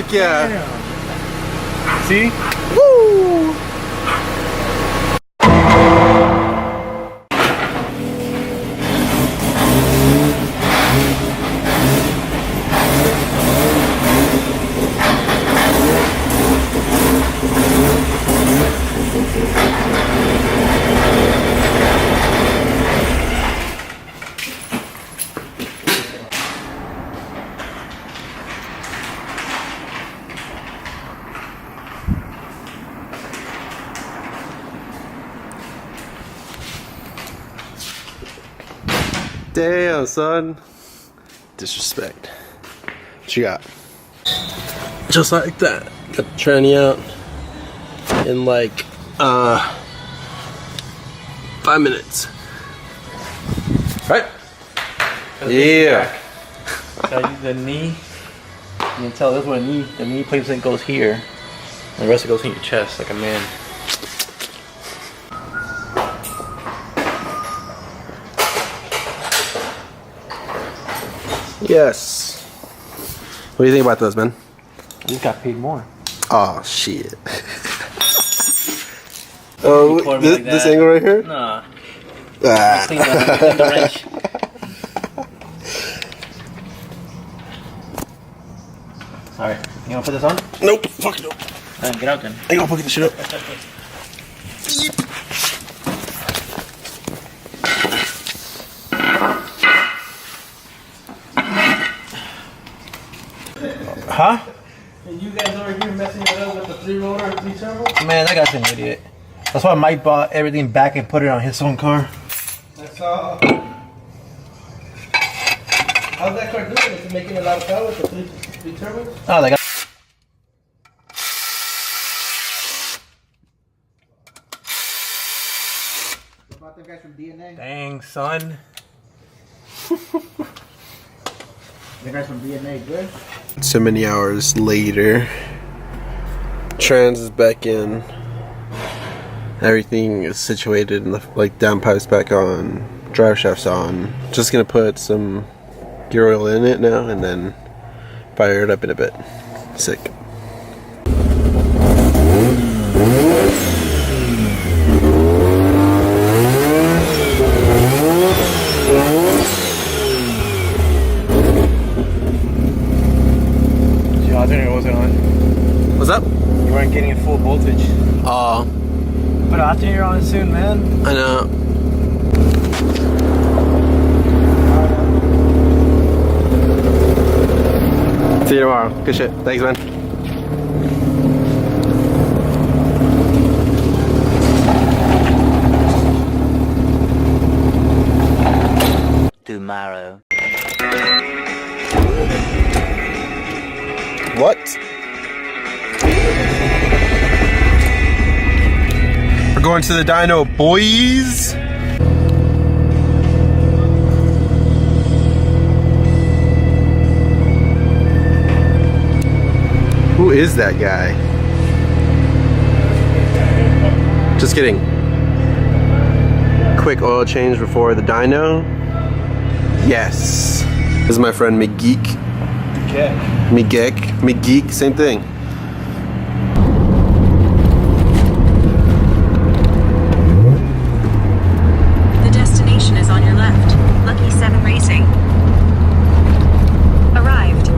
Fuck yeah. Damn. See? Woo! Damn, son. Disrespect. What you got? Just like that. Got the tranny out in like 5 minutes. Right? Yeah. The knee, you can tell this one the knee placement goes here. And the rest of it goes in your chest like a man. Yes. What do you think about those, man? I just got paid more. Oh shit. Oh, this angle right here? Nah. Ah. Clean the wrench. Alright, you wanna put this on? Nope. Fuck no. Get out then. I ain't gonna fucking this shit up. Huh? And you guys over here messing it up with the 3-rotor and 3-turbo? Man, that guy's an idiot. That's why Mike bought everything back and put it on his own car. That's all. How's that car doing? Is it making a lot of power with the 3 turbos? Oh, they got. What about them guys from DNA? Dang, son. The guys from DNA, good? So many hours later, trans is back in. Everything is situated in the downpipes back on, drive shafts on. Just gonna put some gear oil in it now and then fire it up in a bit. Sick. Your alternator wasn't on. What's up? You weren't getting full voltage. Oh, Put alternator on soon, man. I know. See you tomorrow. Good shit. Thanks, man. Tomorrow. What? We're going to the dyno, boys. Who is that guy? Just kidding. Quick oil change before the dyno. Yes. This is my friend McGeek. McGeek, same thing. The destination is on your left. Lucky 7 Racing. Arrived.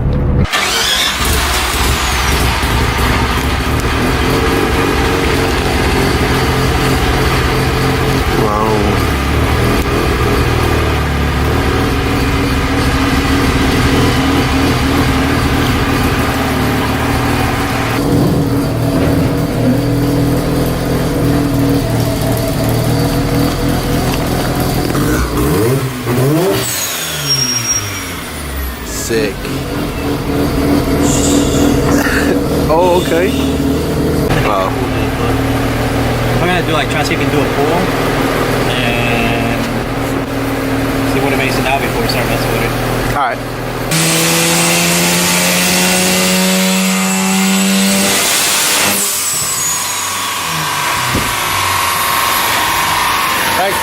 Wow. Sick. Oh, okay. Wow. I'm gonna do try to see if we can do a pull and see what it makes it out before we start messing with it. Alright. Thanks.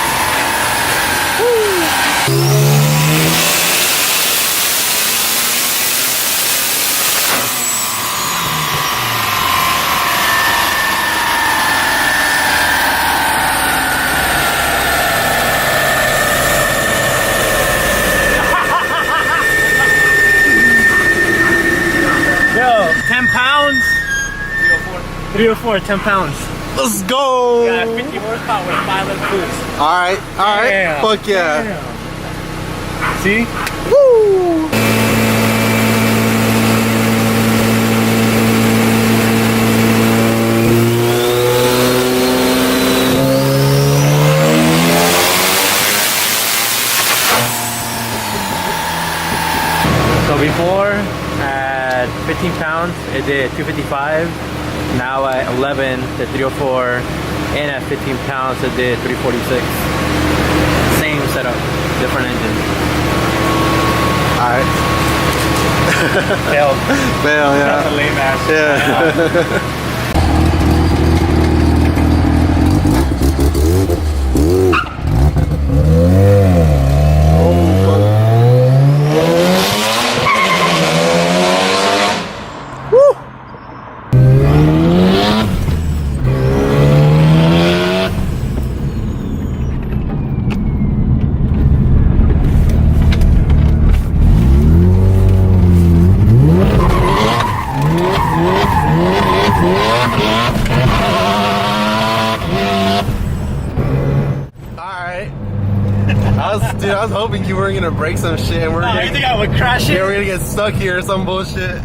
304, 10 pounds. Let's go! Got 50 horsepower with 5 left boost. Alright, alright. Damn. Fuck yeah. Damn. See? Woo! So before, at 15 pounds, it did 255. Now at 11 to 304. And at 15 pounds, it did 346. Same setup, different engine. Alright. Failed. Fail, yeah. That's a lame ass. Yeah. Dude, I was hoping you weren't gonna break some shit. And we're You think I would crash it? Yeah, we're gonna get stuck here or some bullshit.